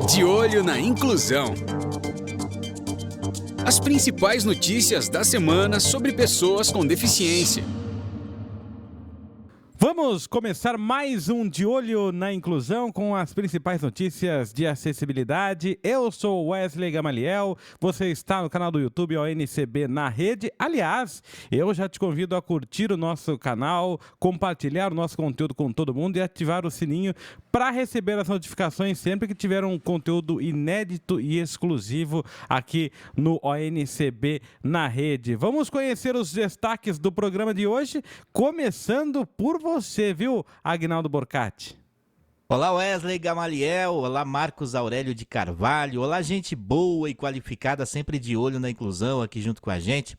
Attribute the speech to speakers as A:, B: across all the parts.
A: De olho na inclusão. As principais notícias da semana sobre pessoas com deficiência.
B: Vamos começar mais um De Olho na Inclusão com as principais notícias de acessibilidade. Eu sou Wesley Gamaliel, você está no canal do YouTube ONCB na Rede. Aliás, eu já te convido a curtir o nosso canal, compartilhar o nosso conteúdo com todo mundo e ativar o sininho para receber as notificações sempre que tiver um conteúdo inédito e exclusivo aqui no ONCB na Rede. Vamos conhecer os destaques do programa de hoje, começando por você, viu, Agnaldo Borcati?
C: Olá, Wesley Gamaliel, olá, Marcos Aurélio de Carvalho, olá, gente boa e qualificada, sempre de olho na inclusão aqui junto com a gente.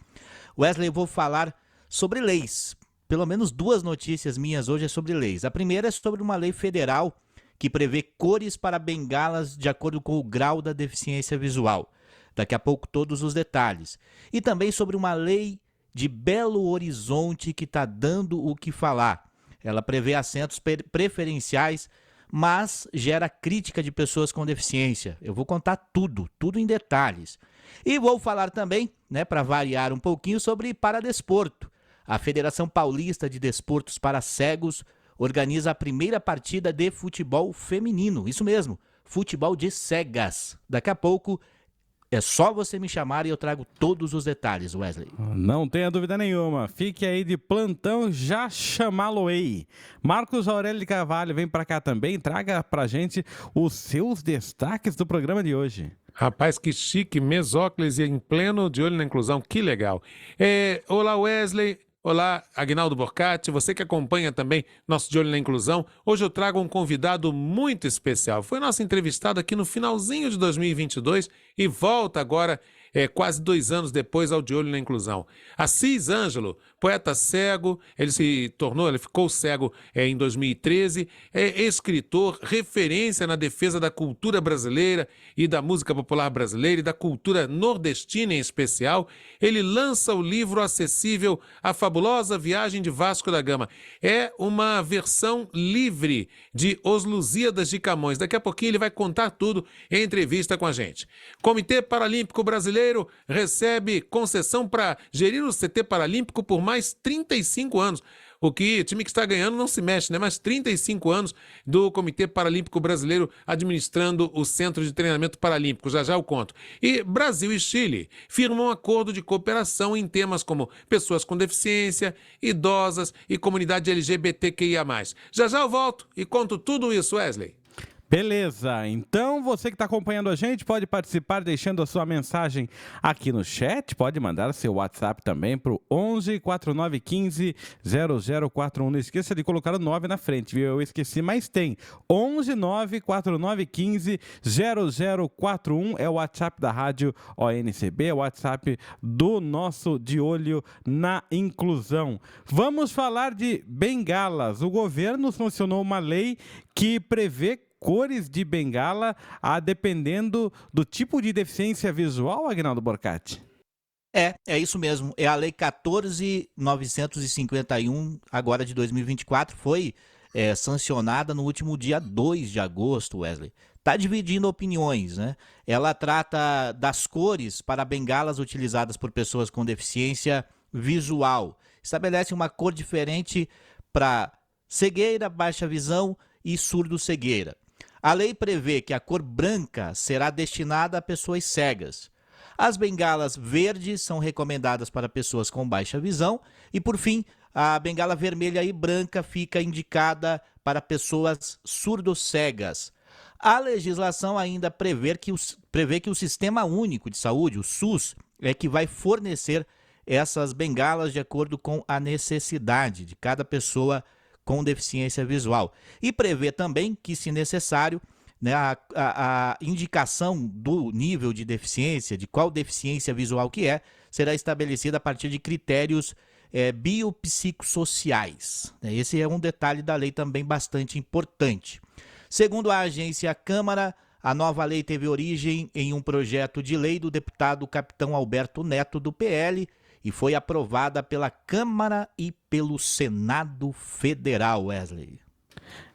C: Wesley, eu vou falar sobre leis. Pelo menos duas notícias minhas hoje é sobre leis. A primeira é sobre uma lei federal que prevê cores para bengalas de acordo com o grau da deficiência visual. Daqui a pouco todos os detalhes. E também sobre uma lei de Belo Horizonte que está dando o que falar. Ela prevê assentos preferenciais, mas gera crítica de pessoas com deficiência. Eu vou contar tudo em detalhes. E vou falar também, para variar um pouquinho, sobre paradesporto. A Federação Paulista de Desportos para Cegos organiza a primeira partida de futebol feminino. Isso mesmo, futebol de cegas. Daqui a pouco é só você me chamar e eu trago todos os detalhes, Wesley.
B: Não tenha dúvida nenhuma. Fique aí de plantão, já chamá-lo-ei. Marcos Aurélio de Carvalho vem para cá também. Traga pra gente os seus destaques do programa de hoje.
D: Rapaz, que chique, mesóclise em pleno De Olho na Inclusão, que legal. Olá, Wesley. Olá, Agnaldo Borcati, você que acompanha também nosso De Olho na Inclusão. Hoje eu trago um convidado muito especial. Foi nosso entrevistado aqui no finalzinho de 2022 e volta agora, quase 2 anos depois, ao De Olho na Inclusão. Assis Ângelo, poeta cego, ele ficou cego em 2013, é escritor, referência na defesa da cultura brasileira e da música popular brasileira e da cultura nordestina em especial. Ele lança o livro acessível A Fabulosa Viagem de Vasco da Gama. É uma versão livre de Os Lusíadas de Camões. Daqui a pouquinho ele vai contar tudo em entrevista com a gente. Comitê Paralímpico Brasileiro recebe concessão para gerir o CT Paralímpico por mais 35 anos. O time que está ganhando não se mexe, né? Mas 35 anos do Comitê Paralímpico Brasileiro administrando o Centro de Treinamento Paralímpico. Já já eu conto. E Brasil e Chile firmam um acordo de cooperação em temas como pessoas com deficiência, idosas e comunidade LGBTQIA+. Já já eu volto e conto tudo isso, Wesley.
B: Beleza, então você que está acompanhando a gente pode participar deixando a sua mensagem aqui no chat, pode mandar seu WhatsApp também para o 11 4915 0041. Não esqueça de colocar o 9 na frente, viu? Eu esqueci, mas tem 11 94915 0041, é o WhatsApp da Rádio ONCB, é o WhatsApp do nosso De Olho na Inclusão. Vamos falar de bengalas. O governo sancionou uma lei que prevê cores de bengala, dependendo do tipo de deficiência visual, Agnaldo Borcati?
C: É isso mesmo. É a Lei 14.951, agora de 2024, foi sancionada no último dia 2 de agosto, Wesley. Está dividindo opiniões, né? Ela trata das cores para bengalas utilizadas por pessoas com deficiência visual. Estabelece uma cor diferente para cegueira, baixa visão e surdo-cegueira. A lei prevê que a cor branca será destinada a pessoas cegas. As bengalas verdes são recomendadas para pessoas com baixa visão e, por fim, a bengala vermelha e branca fica indicada para pessoas surdo-cegas. A legislação ainda prevê que o Sistema Único de Saúde, o SUS, é que vai fornecer essas bengalas de acordo com a necessidade de cada pessoa com deficiência visual. E prevê também que, se necessário, a indicação do nível de deficiência, de qual deficiência visual que será estabelecida a partir de critérios biopsicossociais. Esse é um detalhe da lei também bastante importante. Segundo a agência Câmara, a nova lei teve origem em um projeto de lei do deputado Capitão Alberto Neto, do PL, e foi aprovada pela Câmara e pelo Senado Federal, Wesley.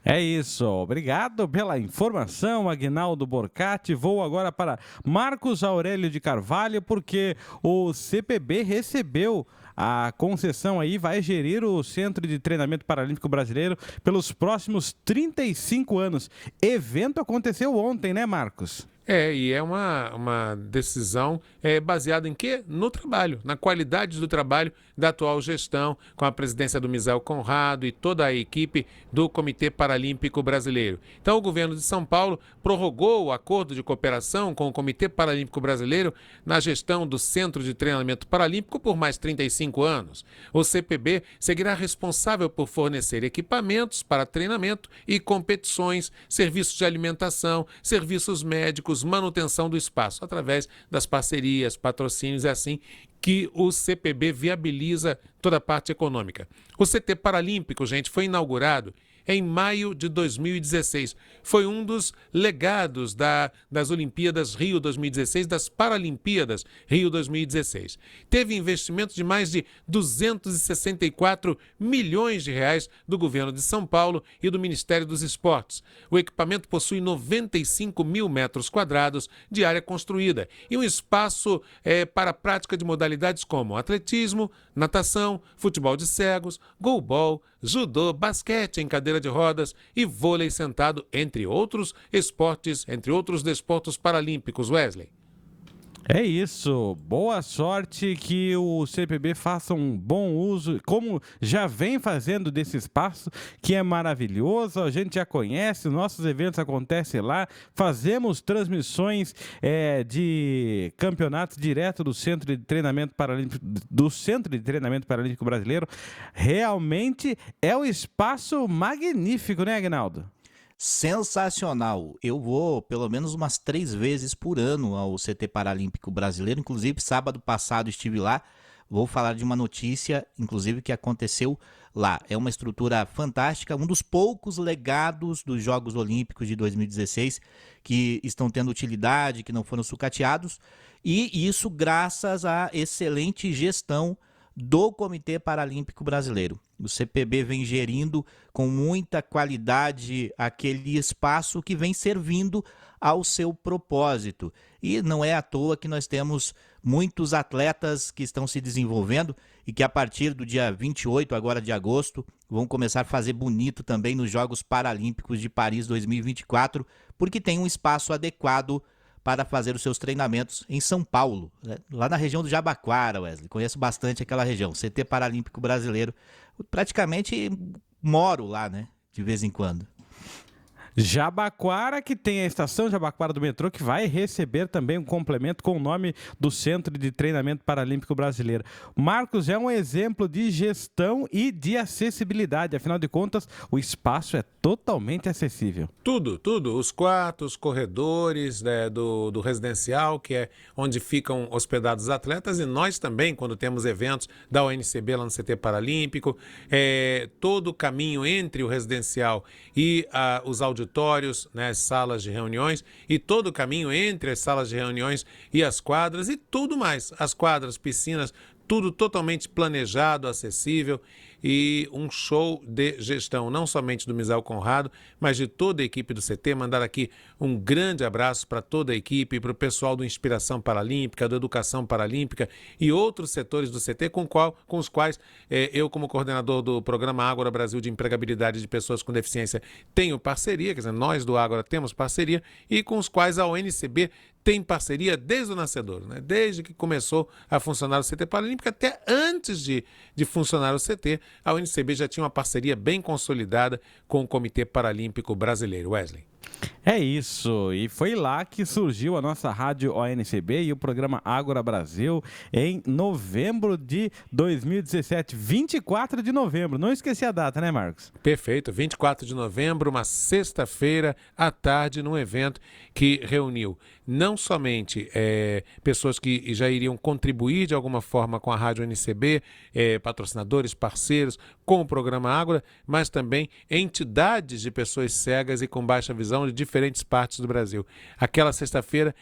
B: É isso, obrigado pela informação, Aguinaldo Borcati. Vou agora para Marcos Aurélio de Carvalho, porque o CPB recebeu a concessão aí, vai gerir o Centro de Treinamento Paralímpico Brasileiro pelos próximos 35 anos. Evento aconteceu ontem, né, Marcos?
D: E é uma decisão baseada em quê? No trabalho, na qualidade do trabalho da atual gestão, com a presidência do Misael Conrado e toda a equipe do Comitê Paralímpico Brasileiro. Então, o governo de São Paulo prorrogou o acordo de cooperação com o Comitê Paralímpico Brasileiro na gestão do Centro de Treinamento Paralímpico por mais 35 anos. O CPB seguirá responsável por fornecer equipamentos para treinamento e competições, serviços de alimentação, serviços médicos, manutenção do espaço, através das parcerias, patrocínios, é assim que o CPB viabiliza toda a parte econômica. O CT Paralímpico, gente, foi inaugurado em maio de 2016. Foi um dos legados das Olimpíadas Rio 2016, das Paralimpíadas Rio 2016. Teve investimento de mais de 264 milhões de reais do governo de São Paulo e do Ministério dos Esportes. O equipamento possui 95 mil metros quadrados de área construída e um espaço para a prática de modalidades como atletismo, natação, futebol de cegos, goalball, judô, basquete em cadeira de rodas e vôlei sentado, entre outros esportes, entre outros desportos paralímpicos, Wesley.
B: É isso, boa sorte, que o CPB faça um bom uso, como já vem fazendo desse espaço, que é maravilhoso, a gente já conhece, nossos eventos acontecem lá, fazemos transmissões de campeonatos direto do Centro de Treinamento Paralímpico Brasileiro. Realmente é um espaço magnífico, né, Aguinaldo?
C: Sensacional. Eu vou pelo menos umas 3 vezes por ano ao CT Paralímpico Brasileiro. Inclusive, sábado passado estive lá. Vou falar de uma notícia, inclusive, que aconteceu lá. É uma estrutura fantástica, um dos poucos legados dos Jogos Olímpicos de 2016 que estão tendo utilidade, que não foram sucateados. E isso graças à excelente gestão do Comitê Paralímpico Brasileiro. O CPB vem gerindo com muita qualidade aquele espaço que vem servindo ao seu propósito. E não é à toa que nós temos muitos atletas que estão se desenvolvendo e que a partir do dia 28 agora de agosto vão começar a fazer bonito também nos Jogos Paralímpicos de Paris 2024, porque tem um espaço adequado para fazer os seus treinamentos em São Paulo, né? Lá na região do Jabaquara, Wesley. Conheço bastante aquela região, CT Paralímpico Brasileiro. Praticamente moro lá, né? De vez em quando.
B: Jabaquara, que tem a estação Jabaquara do metrô, que vai receber também um complemento com o nome do Centro de Treinamento Paralímpico Brasileiro. Marcos, é um exemplo de gestão e de acessibilidade. Afinal de contas, o espaço é totalmente acessível.
D: Tudo. Os quartos, os corredores, né, do residencial, que é onde ficam hospedados os atletas, e nós também, quando temos eventos da ONCB lá no CT Paralímpico, todo o caminho entre o residencial e os auditórios, né, as salas de reuniões, e todo o caminho entre as salas de reuniões e as quadras e tudo mais. As quadras, piscinas, tudo totalmente planejado, acessível, e um show de gestão, não somente do Misael Conrado, mas de toda a equipe do CT. Mandar aqui um grande abraço para toda a equipe, para o pessoal do Inspiração Paralímpica, do Educação Paralímpica e outros setores do CT com os quais eu, como coordenador do programa Ágora Brasil de Empregabilidade de Pessoas com Deficiência, tenho parceria, quer dizer, nós do Ágora temos parceria, e com os quais a ONCB tem parceria desde o nascedor, né? Desde que começou a funcionar o CT Paralímpico, até antes de funcionar o CT, a ONCB já tinha uma parceria bem consolidada com o Comitê Paralímpico Brasileiro. Wesley.
B: É isso, e foi lá que surgiu a nossa rádio ONCB e o programa Ágora Brasil em novembro de 2017, 24 de novembro, não esqueci a data, né, Marcos?
D: Perfeito, 24 de novembro, uma sexta-feira à tarde, num evento que reuniu não somente pessoas que já iriam contribuir de alguma forma com a rádio ONCB, patrocinadores, parceiros, com o programa Ágora, mas também entidades de pessoas cegas e com baixa visão de diferentes diferentes partes do Brasil. Aquela sexta-feira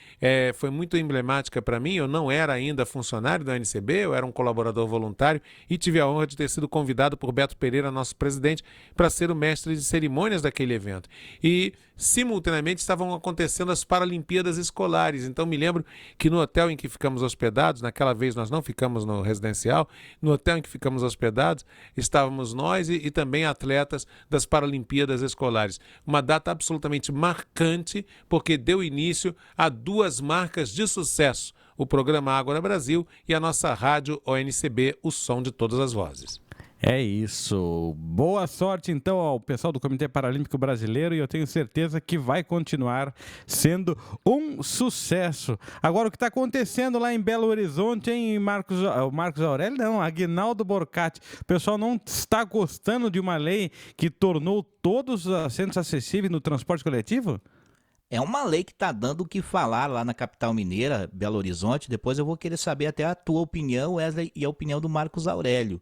D: foi muito emblemática para mim. Eu não era ainda funcionário da ONCB, eu era um colaborador voluntário e tive a honra de ter sido convidado por Beto Pereira, nosso presidente, para ser o mestre de cerimônias daquele evento. E, simultaneamente, estavam acontecendo as Paralimpíadas Escolares. Então, me lembro que no hotel em que ficamos hospedados, naquela vez nós não ficamos no residencial, no hotel em que ficamos hospedados, estávamos nós e também atletas das Paralimpíadas Escolares. Uma data absolutamente marcante, porque deu início a duas marcas de sucesso: o programa Ágora Brasil e a nossa rádio ONCB, o som de todas as vozes.
B: É isso. Boa sorte, então, ao pessoal do Comitê Paralímpico Brasileiro, e eu tenho certeza que vai continuar sendo um sucesso. Agora, o que está acontecendo lá em Belo Horizonte, hein, Marcos Aurélio? Não, Aguinaldo Borcati. O pessoal não está gostando de uma lei que tornou todos os assentos acessíveis no transporte coletivo?
C: É uma lei que está dando o que falar lá na capital mineira, Belo Horizonte. Depois eu vou querer saber até a tua opinião, Wesley, e a opinião do Marcos Aurélio.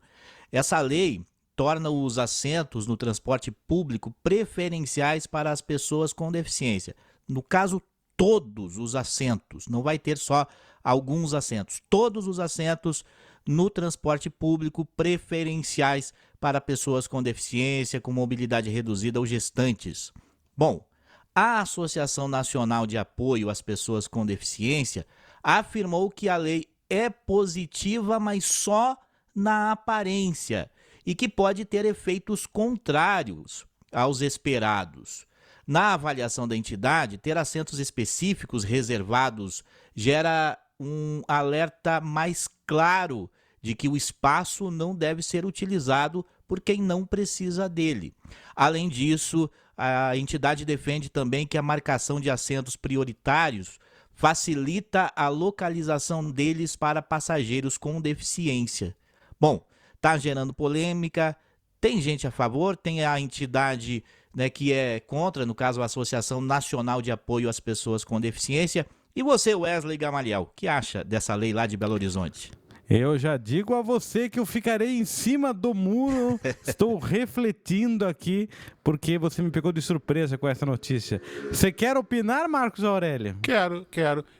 C: Essa lei torna os assentos no transporte público preferenciais para as pessoas com deficiência. No caso, todos os assentos, não vai ter só alguns assentos. Todos os assentos no transporte público preferenciais para pessoas com deficiência, com mobilidade reduzida ou gestantes. Bom, a Associação Nacional de Apoio às Pessoas com Deficiência afirmou que a lei é positiva, mas só na aparência, e que pode ter efeitos contrários aos esperados. Na avaliação da entidade, ter assentos específicos reservados gera um alerta mais claro de que o espaço não deve ser utilizado por quem não precisa dele. Além disso, a entidade defende também que a marcação de assentos prioritários facilita a localização deles para passageiros com deficiência. Bom, está gerando polêmica, tem gente a favor, tem a entidade, né, que é contra, no caso a Associação Nacional de Apoio às Pessoas com Deficiência. E você, Wesley Gamaliel, o que acha dessa lei lá de Belo Horizonte?
B: Eu já digo a você que eu ficarei em cima do muro, estou refletindo aqui, porque você me pegou de surpresa com essa notícia. Você quer opinar, Marcos Aurélio?
D: Quero.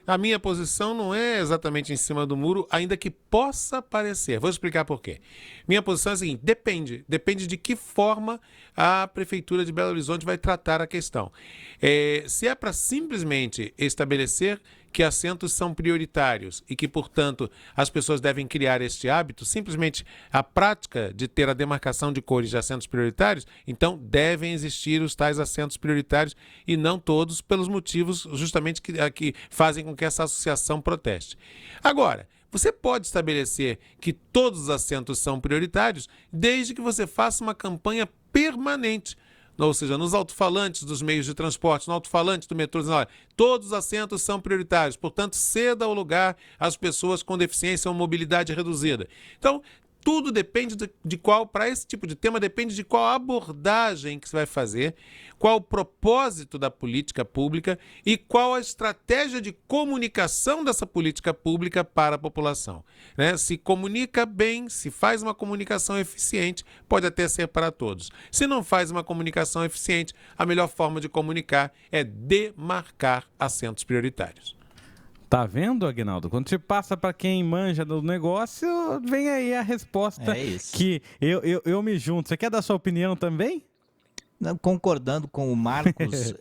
D: A minha posição não é exatamente em cima do muro, ainda que possa parecer. Vou explicar por quê. Minha posição é a seguinte: depende de que forma a Prefeitura de Belo Horizonte vai tratar a questão. Se é para simplesmente estabelecer que assentos são prioritários e que, portanto, as pessoas devem criar este hábito, simplesmente a prática de ter a demarcação de cores de assentos prioritários, então devem existir os tais assentos prioritários e não todos, pelos motivos justamente que fazem com que essa associação proteste. Agora, você pode estabelecer que todos os assentos são prioritários desde que você faça uma campanha permanente. Ou seja, nos alto-falantes dos meios de transporte, no alto-falante do metrô, dizendo: olha, todos os assentos são prioritários, portanto, ceda o lugar às pessoas com deficiência ou mobilidade reduzida. Então, tudo depende de qual, para esse tipo de tema, depende de qual abordagem que você vai fazer, qual o propósito da política pública e qual a estratégia de comunicação dessa política pública para a população. Né? Se comunica bem, se faz uma comunicação eficiente, pode até ser para todos. Se não faz uma comunicação eficiente, a melhor forma de comunicar é demarcar assentos prioritários.
B: Tá vendo, Aguinaldo? Quando você passa para quem manja do negócio, vem aí a resposta que eu me junto. Você quer dar sua opinião também?
C: Não, concordando com o Marcos,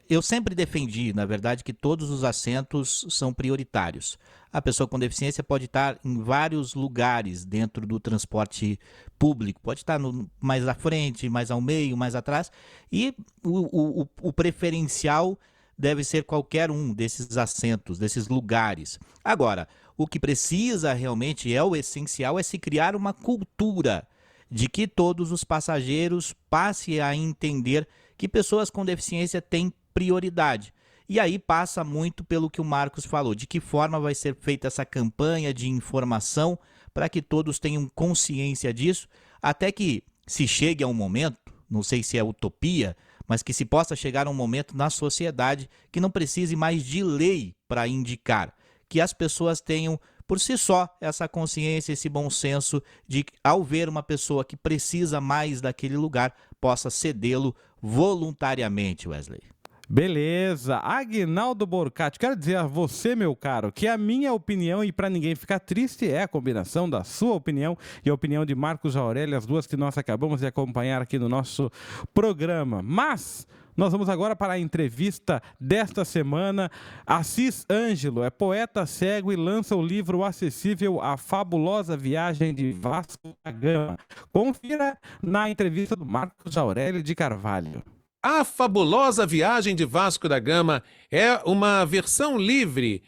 C: eu sempre defendi, na verdade, que todos os assentos são prioritários. A pessoa com deficiência pode estar em vários lugares dentro do transporte público, pode estar mais à frente, mais ao meio, mais atrás, e o preferencial deve ser qualquer um desses assentos, desses lugares. Agora, o que precisa realmente o essencial é se criar uma cultura de que todos os passageiros passem a entender que pessoas com deficiência têm prioridade. E aí passa muito pelo que o Marcos falou, de que forma vai ser feita essa campanha de informação para que todos tenham consciência disso, até que se chegue a um momento, não sei se é utopia, mas que se possa chegar a um momento na sociedade que não precise mais de lei para indicar, que as pessoas tenham por si só essa consciência, esse bom senso de, ao ver uma pessoa que precisa mais daquele lugar, possa cedê-lo voluntariamente, Wesley.
B: Beleza. Aguinaldo Borcati, quero dizer a você, meu caro, que a minha opinião, e para ninguém ficar triste, é a combinação da sua opinião e a opinião de Marcos Aurélio, as duas que nós acabamos de acompanhar aqui no nosso programa. Mas nós vamos agora para a entrevista desta semana. Assis Ângelo é poeta cego e lança o livro acessível A Fabulosa Viagem de Vasco da Gama. Confira na entrevista do Marcos Aurélio de Carvalho.
D: A Fabulosa Viagem de Vasco da Gama é uma versão livre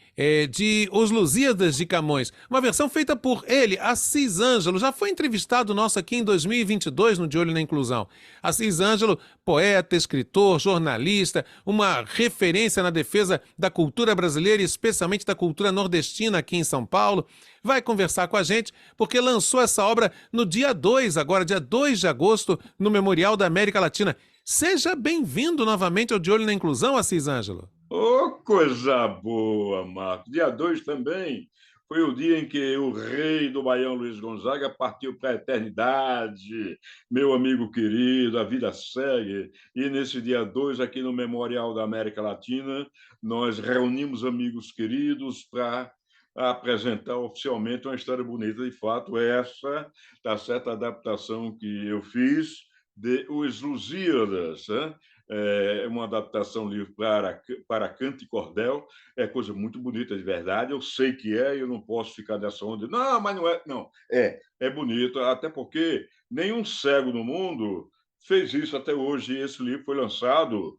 D: de Os Lusíadas de Camões, uma versão feita por ele, Assis Ângelo. Já foi entrevistado nosso aqui em 2022 no De Olho na Inclusão. Assis Ângelo, poeta, escritor, jornalista, uma referência na defesa da cultura brasileira, especialmente da cultura nordestina aqui em São Paulo, vai conversar com a gente porque lançou essa obra no dia 2, agora dia 2 de agosto, no Memorial da América Latina. Seja bem-vindo novamente ao De Olho na Inclusão, Assis Ângelo.
E: Ô, coisa boa, Marcos. Dia 2 também foi o dia em que o rei do Baião, Luiz Gonzaga, partiu para a eternidade. Meu amigo querido, a vida segue. E nesse dia 2, aqui no Memorial da América Latina, nós reunimos amigos queridos para apresentar oficialmente uma história bonita. De fato, essa está certa adaptação que eu fiz de Os Lusíadas, né? É uma adaptação livre para canto e cordel, é coisa muito bonita, de verdade. Eu sei que é, eu não posso ficar nessa onda. Não, mas não é. Não, é bonito, até porque nenhum cego no mundo fez isso até hoje. Esse livro foi lançado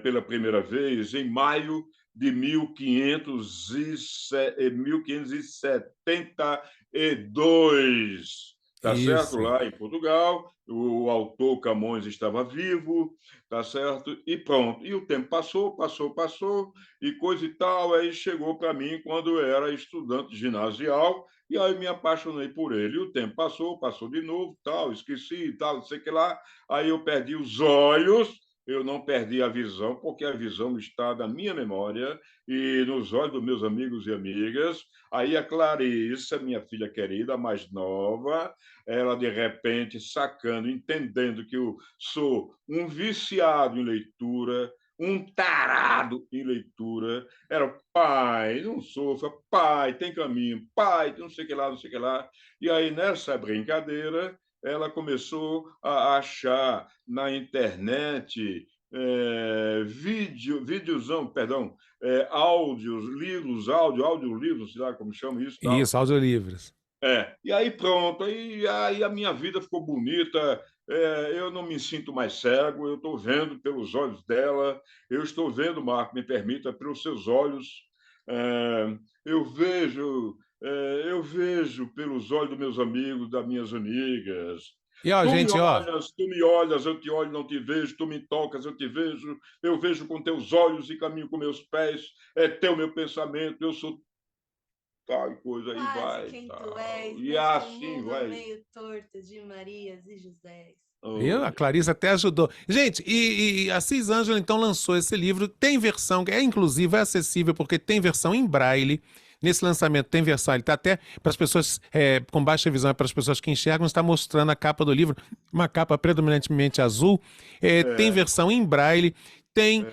E: pela primeira vez em maio de 1572. Tá certo? Lá em Portugal, o autor Camões estava vivo, tá certo? E pronto. E o tempo passou, e coisa e tal. Aí chegou para mim quando eu era estudante ginasial, e aí me apaixonei por ele. E o tempo passou de novo, tal, esqueci, tal, não sei o que lá. Aí eu perdi os olhos. Eu não perdi a visão, porque a visão está na minha memória e nos olhos dos meus amigos e amigas. Aí a Clarissa, minha filha querida, a mais nova, ela de repente sacando, entendendo que eu sou um viciado em leitura, um tarado em leitura. Era pai, não sofra, pai, tem caminho, pai, não sei o que lá, não sei o que lá. E aí nessa brincadeira ela começou a achar na internet áudios, livros, audiolivros, sei lá como chama isso. Tal.
D: Isso, audiolivros.
E: E aí pronto, aí a minha vida ficou bonita, eu não me sinto mais cego, eu estou vendo pelos olhos dela, eu estou vendo, Marco, me permita, pelos seus olhos, eu vejo pelos olhos dos meus amigos, das minhas amigas.
D: E ó, gente,
E: Tu me olhas, eu te olho, não te vejo, tu me tocas, eu te vejo, eu vejo com teus olhos e caminho com meus pés, é teu meu pensamento, eu sou tal coisa, aí vai.
F: Quem tu és,
E: e assim vai.
F: Meio torto de Marias e José.
D: A Clarissa até ajudou. Gente, e Assis Ângelo então lançou esse livro, tem versão, inclusive é acessível porque tem versão em braille. Nesse lançamento tem versão, ele está até para as pessoas com baixa visão, para as pessoas que enxergam, está mostrando a capa do livro, uma capa predominantemente azul. Tem versão em braille, tem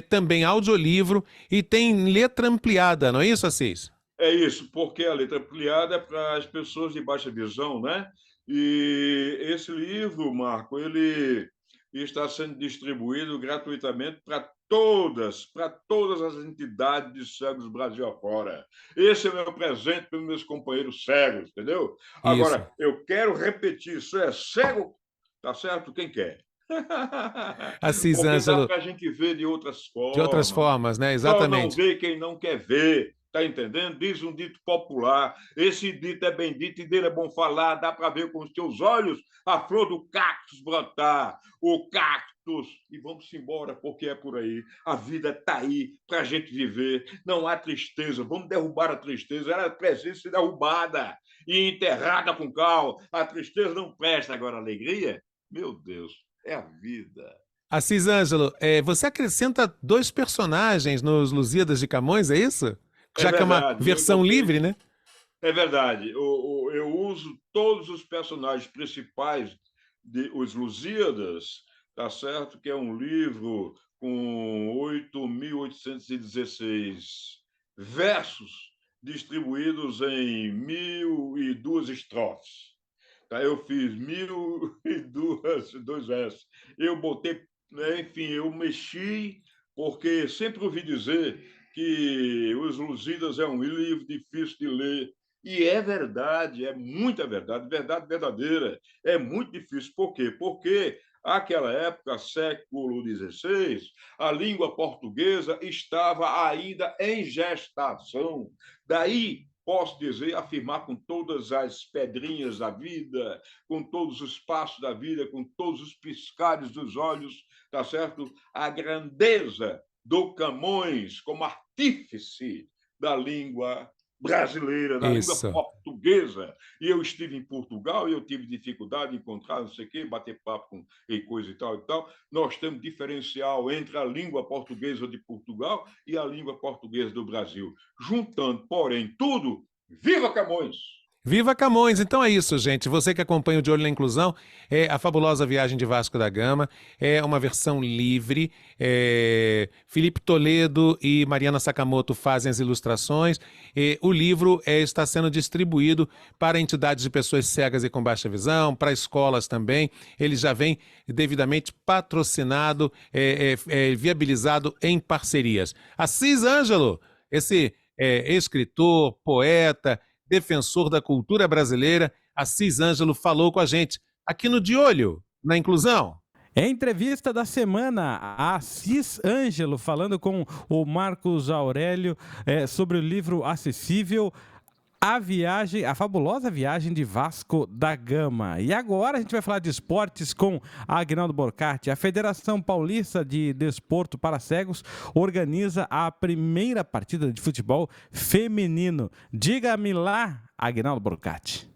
D: também audiolivro e tem letra ampliada, não é isso, Assis?
E: É isso, porque a letra ampliada é para as pessoas de baixa visão, né? E esse livro, Marco, ele está sendo distribuído gratuitamente para todas as entidades de cegos do Brasil afora. Esse é o meu presente para os meus companheiros cegos, entendeu? Agora, eu quero repetir, isso é cego, tá certo? Quem quer?
D: Assis Ângelo.
E: Dá para a gente ver de outras formas.
D: De outras formas, né? Exatamente.
E: Só não vê quem não quer ver. Tá entendendo? Diz um dito popular. Esse dito é bem dito e dele é bom falar. Dá para ver com os teus olhos a flor do cactus brotar. O cactus. E vamos embora, porque é por aí. A vida está aí para a gente viver. Não há tristeza. Vamos derrubar a tristeza. Ela precisa ser derrubada e enterrada com cal. A tristeza não presta. Agora, a alegria, meu Deus, é a vida.
D: Assis Ângelo, você acrescenta 2 personagens nos Lusíadas de Camões, é isso? Já que é uma versão livre, né?
E: É verdade. Eu uso todos os personagens principais de Os Lusíadas, tá certo? Que é um livro com 8.816 versos distribuídos em 1.002 estrofes. Tá? Eu fiz 1.002 versos. Eu botei, né, enfim, eu mexi, porque sempre ouvi dizer que Os Lusíadas é um livro difícil de ler. E é verdade, é muita verdade, verdade verdadeira. É muito difícil. Por quê? Porque naquela época, século XVI, a língua portuguesa estava ainda em gestação. Daí, posso dizer, afirmar com todas as pedrinhas da vida, com todos os passos da vida, com todos os piscares dos olhos, tá certo? A grandeza do Camões como artífice da língua brasileira, da língua
D: Isso.
E: portuguesa. E eu estive em Portugal e eu tive dificuldade de encontrar, não sei o quê, bater papo com e coisa e tal e tal. Nós temos diferencial entre a língua portuguesa de Portugal e a língua portuguesa do Brasil. Juntando, porém, tudo, viva Camões!
D: Viva Camões! Então é isso, gente. Você que acompanha o De Olho na Inclusão, é a fabulosa Viagem de Vasco da Gama, é uma versão livre. Felipe Toledo e Mariana Sakamoto fazem as ilustrações. O livro está sendo distribuído para entidades de pessoas cegas e com baixa visão, para escolas também. Ele já vem devidamente patrocinado, viabilizado em parcerias. Assis Ângelo, esse escritor, poeta, defensor da cultura brasileira, Assis Ângelo, falou com a gente aqui no De Olho na Inclusão.
B: Entrevista da semana, a Assis Ângelo falando com o Marcos Aurélio sobre o livro Acessível, a fabulosa viagem de Vasco da Gama. E agora a gente vai falar de esportes com Aguinaldo Borcati. A Federação Paulista de Desporto para Cegos organiza a primeira partida de futebol feminino. Diga-me lá, Aguinaldo Borcati.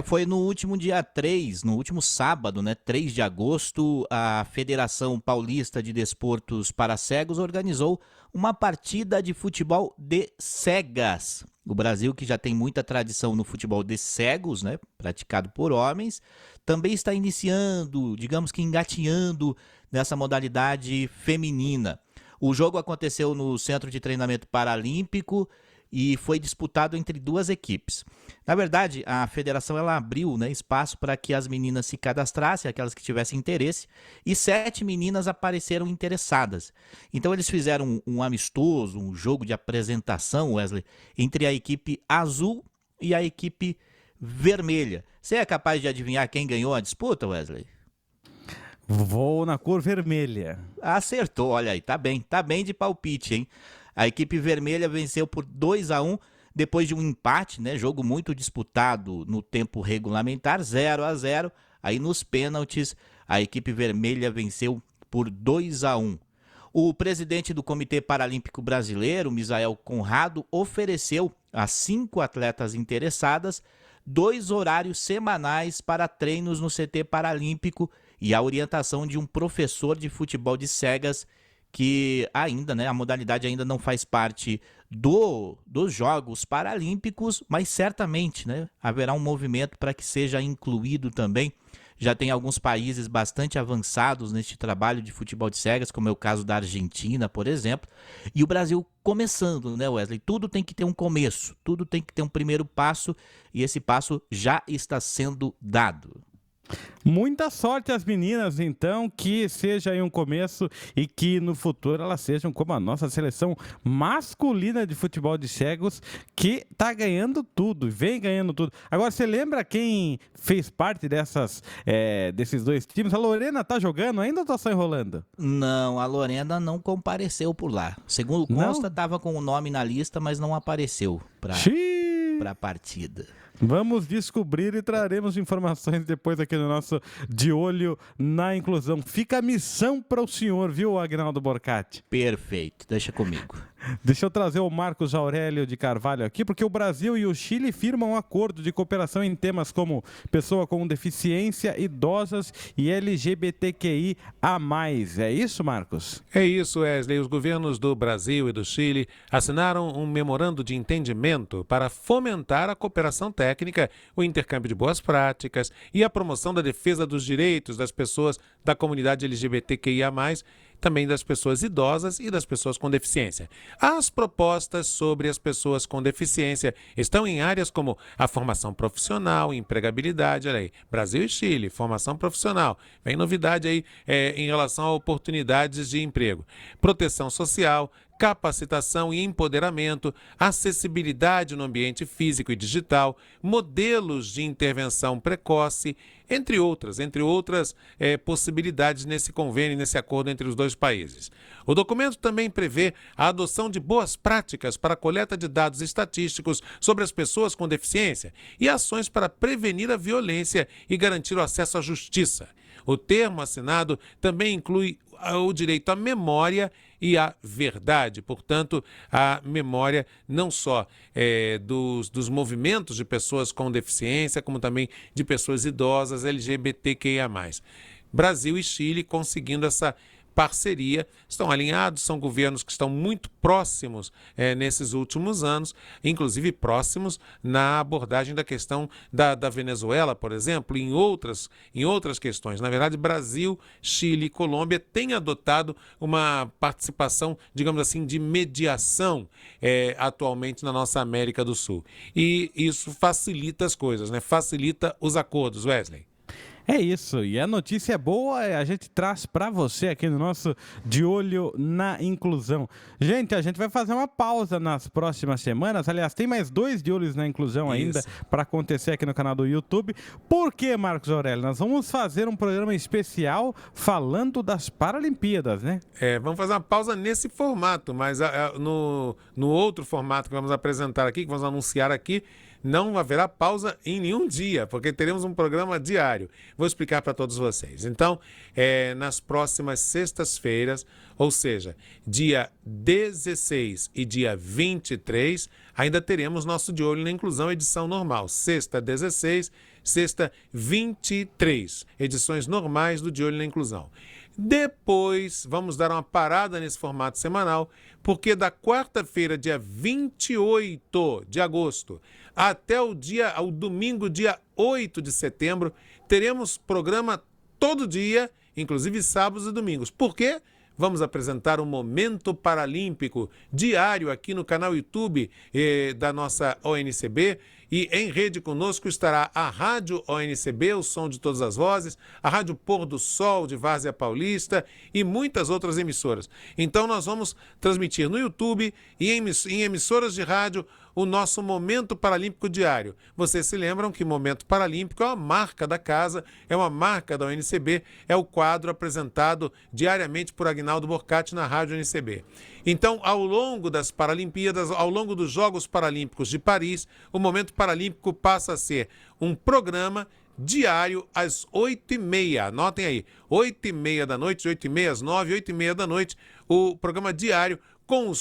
C: Foi no último dia 3, no último sábado, né, 3 de agosto, a Federação Paulista de Desportos para Cegos organizou uma partida de futebol de cegas. O Brasil, que já tem muita tradição no futebol de cegos, né, praticado por homens, também está iniciando, digamos que engatinhando nessa modalidade feminina. O jogo aconteceu no Centro de Treinamento Paralímpico e foi disputado entre duas equipes. Na verdade, a federação ela abriu, né, espaço para que as meninas se cadastrassem, aquelas que tivessem interesse, e 7 meninas apareceram interessadas. Então eles fizeram um amistoso, um jogo de apresentação, Wesley, entre a equipe azul e a equipe vermelha. Você é capaz de adivinhar quem ganhou a disputa, Wesley?
B: Vou na cor vermelha.
C: Acertou, olha aí, tá bem de palpite, hein? A equipe vermelha venceu por 2-1 depois de um empate, né? Jogo muito disputado no tempo regulamentar, 0-0. Aí nos pênaltis, a equipe vermelha venceu por 2-1. O presidente do Comitê Paralímpico Brasileiro, Misael Conrado, ofereceu a 5 atletas interessadas 2 horários semanais para treinos no CT Paralímpico e a orientação de um professor de futebol de cegas que ainda, né, a modalidade ainda não faz parte dos Jogos Paralímpicos, mas certamente, né, haverá um movimento para que seja incluído também. Já tem alguns países bastante avançados neste trabalho de futebol de cegas, como é o caso da Argentina, por exemplo, e o Brasil começando, né, Wesley? Tudo tem que ter um começo, tudo tem que ter um primeiro passo, e esse passo já está sendo dado.
B: Muita sorte às meninas, então, que seja aí um começo e que no futuro elas sejam como a nossa seleção masculina de futebol de cegos, que tá ganhando tudo, vem ganhando tudo. Agora, você lembra quem fez parte desses 2 times? A Lorena tá jogando ainda ou tá só enrolando?
C: Não, a Lorena não compareceu por lá. Segundo consta, estava com o nome na lista, mas não apareceu para a partida.
B: Vamos descobrir e traremos informações depois aqui no nosso De Olho na Inclusão. Fica a missão para o senhor, viu, Aguinaldo Borcati?
C: Perfeito, deixa comigo.
B: Deixa eu trazer o Marcos Aurélio de Carvalho aqui, porque o Brasil e o Chile firmam um acordo de cooperação em temas como pessoa com deficiência, idosas e LGBTQI a mais. É isso, Marcos?
D: É isso, Wesley. Os governos do Brasil e do Chile assinaram um memorando de entendimento para fomentar a cooperação técnica, o intercâmbio de boas práticas e a promoção da defesa dos direitos das pessoas da comunidade LGBTQIA+, também das pessoas idosas e das pessoas com deficiência. As propostas sobre as pessoas com deficiência estão em áreas como a formação profissional, empregabilidade, olha aí, Brasil e Chile, formação profissional, vem novidade aí em relação a oportunidades de emprego, proteção social, capacitação e empoderamento, acessibilidade no ambiente físico e digital, modelos de intervenção precoce, entre outras possibilidades nesse convênio, nesse acordo entre os dois países. O documento também prevê a adoção de boas práticas para a coleta de dados estatísticos sobre as pessoas com deficiência e ações para prevenir a violência e garantir o acesso à justiça. O termo assinado também inclui o direito à memória e à verdade, portanto, a memória não só dos movimentos de pessoas com deficiência, como também de pessoas idosas, LGBTQIA+. Brasil e Chile conseguindo essa parceria, estão alinhados, são governos que estão muito próximos nesses últimos anos, inclusive próximos na abordagem da questão da Venezuela, por exemplo, em outras questões. Na verdade, Brasil, Chile e Colômbia têm adotado uma participação, digamos assim, de mediação atualmente na nossa América do Sul. E isso facilita as coisas, né? Facilita os acordos, Wesley.
B: É isso, e a notícia boa a gente traz para você aqui no nosso De Olho na Inclusão. Gente, a gente vai fazer uma pausa nas próximas semanas, aliás, tem mais 2 De Olhos na Inclusão ainda para acontecer aqui no canal do YouTube. Por quê, Marcos Aurélio? Nós vamos fazer um programa especial falando das Paralimpíadas, né?
D: Vamos fazer uma pausa nesse formato, mas no outro formato que vamos apresentar aqui, que vamos anunciar aqui, não haverá pausa em nenhum dia, porque teremos um programa diário. Vou explicar para todos vocês. Então, nas próximas sextas-feiras, ou seja, dia 16 e dia 23, ainda teremos nosso De Olho na Inclusão, edição normal. Sexta 16, sexta 23, edições normais do De Olho na Inclusão. Depois, vamos dar uma parada nesse formato semanal, porque da quarta-feira, dia 28 de agosto, até o domingo, dia 8 de setembro, teremos programa todo dia, inclusive sábados e domingos. Por quê? Vamos apresentar um Momento Paralímpico diário aqui no canal YouTube da nossa ONCB. E em rede conosco estará a Rádio ONCB, o som de todas as vozes, a Rádio Pôr do Sol de Várzea Paulista e muitas outras emissoras. Então nós vamos transmitir no YouTube e em emissoras de rádio o nosso Momento Paralímpico diário. Vocês se lembram que Momento Paralímpico é uma marca da casa, é uma marca da ONCB, é o quadro apresentado diariamente por Aguinaldo Borcati na Rádio ONCB. Então, ao longo das Paralimpíadas, ao longo dos Jogos Paralímpicos de Paris, o Momento Paralímpico passa a ser um programa diário às 8h30. Anotem aí, 8h30 da noite, 8h30 às 9h, 8h30 da noite, o programa diário com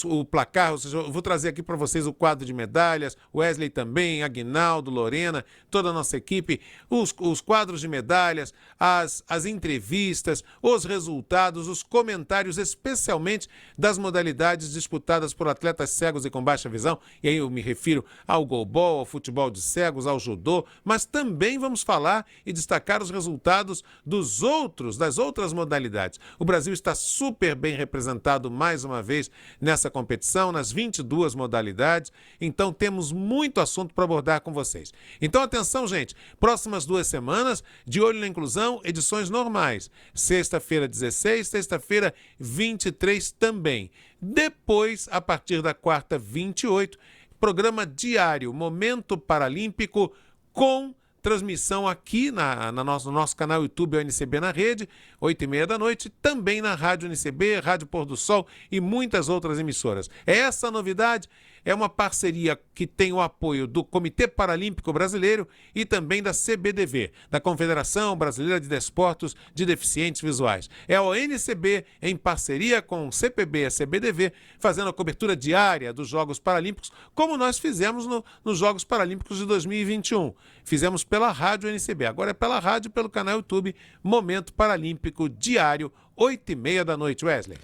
D: o placar, ou seja, eu vou trazer aqui para vocês o quadro de medalhas, Wesley também, Aguinaldo, Lorena, toda a nossa equipe, os quadros de medalhas, as entrevistas, os resultados, os comentários, especialmente das modalidades disputadas por atletas cegos e com baixa visão, e aí eu me refiro ao goalball, ao futebol de cegos, ao judô, mas também vamos falar e destacar os resultados das outras modalidades. O Brasil está super bem representado mais uma vez nessa competição, nas 22 modalidades, então temos muito assunto para abordar com vocês. Então atenção, gente, próximas 2 semanas, De Olho na Inclusão, edições normais, sexta-feira 16, sexta-feira 23 também. Depois, a partir da quarta 28, programa diário, Momento Paralímpico com transmissão aqui no nosso canal YouTube ONCB na Rede, 8h30 da noite, também na Rádio ONCB, Rádio Pôr do Sol e muitas outras emissoras. Essa novidade é uma parceria que tem o apoio do Comitê Paralímpico Brasileiro e também da CBDV, da Confederação Brasileira de Desportos de Deficientes Visuais. É a ONCB, em parceria com o CPB e a CBDV, fazendo a cobertura diária dos Jogos Paralímpicos, como nós fizemos nos Jogos Paralímpicos de 2021. Fizemos pela Rádio ONCB, agora é pela rádio e pelo canal YouTube Momento Paralímpico Diário, 8h30 da noite, Wesley.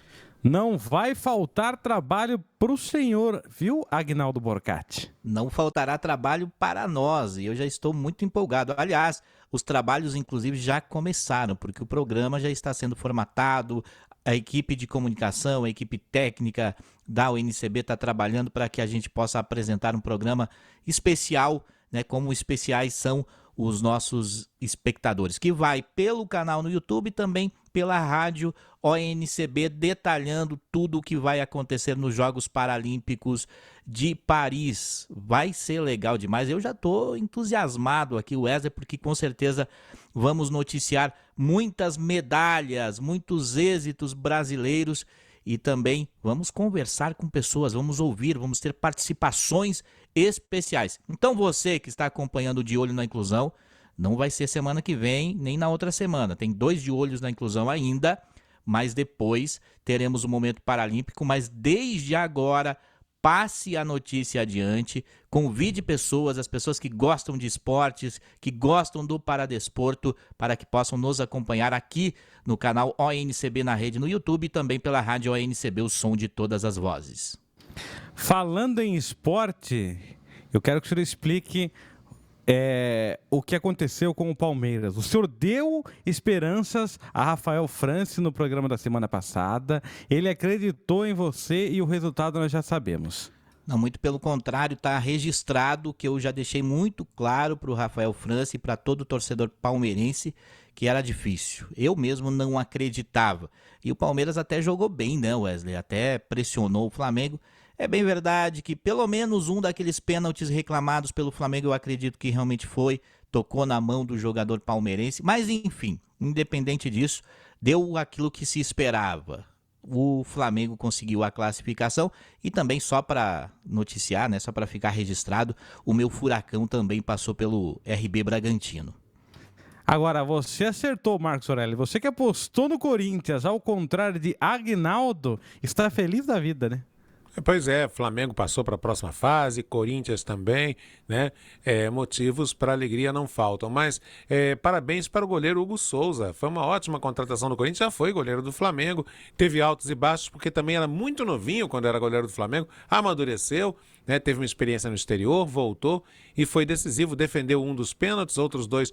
B: Não vai faltar trabalho para o senhor, viu, Agnaldo Borcati?
C: Não faltará trabalho para nós e eu já estou muito empolgado. Aliás, os trabalhos inclusive já começaram, porque o programa já está sendo formatado, a equipe de comunicação, a equipe técnica da UNCB está trabalhando para que a gente possa apresentar um programa especial, né, como especiais são os nossos espectadores, que vai pelo canal no YouTube e também pela rádio ONCB, detalhando tudo o que vai acontecer nos Jogos Paralímpicos de Paris. Vai ser legal demais. Eu já estou entusiasmado aqui, Wesley, porque com certeza vamos noticiar muitas medalhas, muitos êxitos brasileiros e também vamos conversar com pessoas, vamos ouvir, vamos ter participações especiais. Então você que está acompanhando o De Olho na Inclusão, não vai ser semana que vem, nem na outra semana. Tem 2 De Olhos na Inclusão ainda, mas depois teremos o Momento Paralímpico. Mas desde agora, passe a notícia adiante, convide pessoas, as pessoas que gostam de esportes, que gostam do paradesporto, para que possam nos acompanhar aqui no canal ONCB na rede no YouTube e também pela rádio ONCB, o som de todas as vozes.
B: Falando em esporte, eu quero que o senhor explique o que aconteceu com o Palmeiras. O senhor deu esperanças a Rafael France no programa da semana passada, ele acreditou em você e o resultado nós já sabemos.
C: Não, muito pelo contrário, está registrado que eu já deixei muito claro para o Rafael France e para todo torcedor palmeirense que era difícil. Eu mesmo não acreditava. E o Palmeiras até jogou bem, né, Wesley? Até pressionou o Flamengo. É bem verdade que pelo menos um daqueles pênaltis reclamados pelo Flamengo, eu acredito que realmente tocou na mão do jogador palmeirense. Mas enfim, independente disso, deu aquilo que se esperava. O Flamengo conseguiu a classificação e também, só para noticiar, né, só para ficar registrado, o meu Furacão também passou pelo RB Bragantino.
B: Agora, você acertou, Marcos Aurélio. Você que apostou no Corinthians, ao contrário de Agnaldo, está feliz da vida, né?
D: Pois é, Flamengo passou para a próxima fase, Corinthians também, né? Motivos para alegria não faltam. Mas parabéns para o goleiro Hugo Souza. Foi uma ótima contratação do Corinthians, já foi goleiro do Flamengo, teve altos e baixos, porque também era muito novinho quando era goleiro do Flamengo, amadureceu, né? Teve uma experiência no exterior, voltou e foi decisivo, defendeu um dos pênaltis, outros 2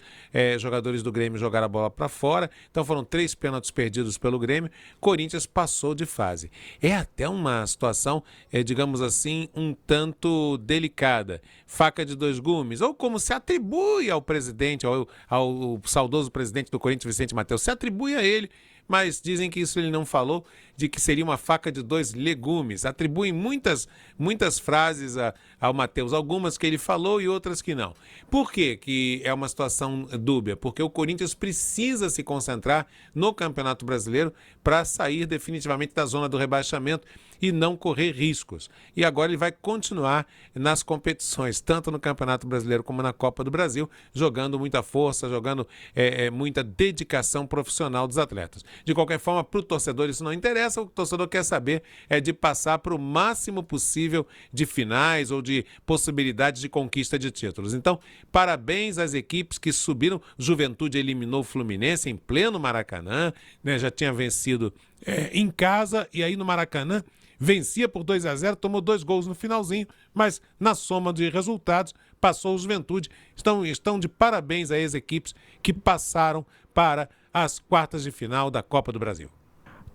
D: jogadores do Grêmio jogaram a bola para fora, então foram 3 pênaltis perdidos pelo Grêmio, Corinthians passou de fase. É até uma situação, digamos assim, um tanto delicada, faca de 2 gumes, ou como se atribui ao presidente, ao saudoso presidente do Corinthians, Vicente Matheus, se atribui a ele, mas dizem que isso ele não falou, de que seria uma faca de 2 legumes. Atribuem muitas frases ao Matheus, algumas que ele falou e outras que não. Por quê que é uma situação dúbia? Porque o Corinthians precisa se concentrar no Campeonato Brasileiro para sair definitivamente da zona do rebaixamento e não correr riscos. E agora ele vai continuar nas competições, tanto no Campeonato Brasileiro como na Copa do Brasil, jogando muita força, jogando muita dedicação profissional dos atletas. De qualquer forma, para o torcedor isso não interessa, o torcedor quer saber de passar para o máximo possível de finais ou de possibilidades de conquista de títulos. Então, parabéns às equipes que subiram. Juventude eliminou o Fluminense em pleno Maracanã, né? Já tinha vencido em casa e aí no Maracanã vencia por 2-0, tomou 2 gols no finalzinho, mas na soma de resultados passou o Juventude. Estão de parabéns às equipes que passaram para as quartas de final da Copa do Brasil.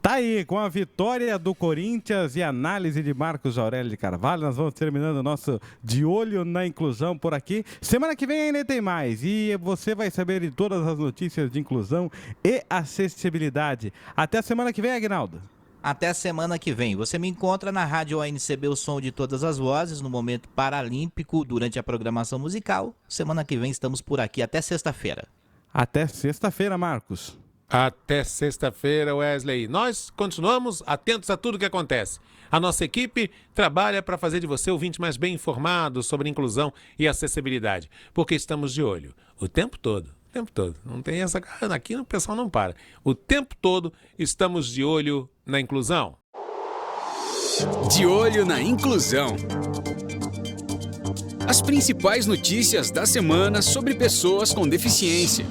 B: Tá aí, com a vitória do Corinthians e análise de Marcos Aurélio de Carvalho, nós vamos terminando o nosso De Olho na Inclusão por aqui. Semana que vem ainda tem mais e você vai saber de todas as notícias de inclusão e acessibilidade. Até a semana que vem, Agnaldo.
C: Até a semana que vem. Você me encontra na rádio ONCB, o som de todas as vozes, no Momento Paralímpico, durante a programação musical. Semana que vem estamos por aqui. Até sexta-feira.
B: Até sexta-feira, Marcos.
D: Até sexta-feira, Wesley. Nós continuamos atentos a tudo que acontece. A nossa equipe trabalha para fazer de você ouvinte mais bem informado sobre inclusão e acessibilidade, porque estamos de olho o tempo todo. O tempo todo. Não tem essa... Aqui o pessoal não para. O tempo todo estamos de olho na inclusão.
A: De Olho na Inclusão. As principais notícias da semana sobre pessoas com deficiência.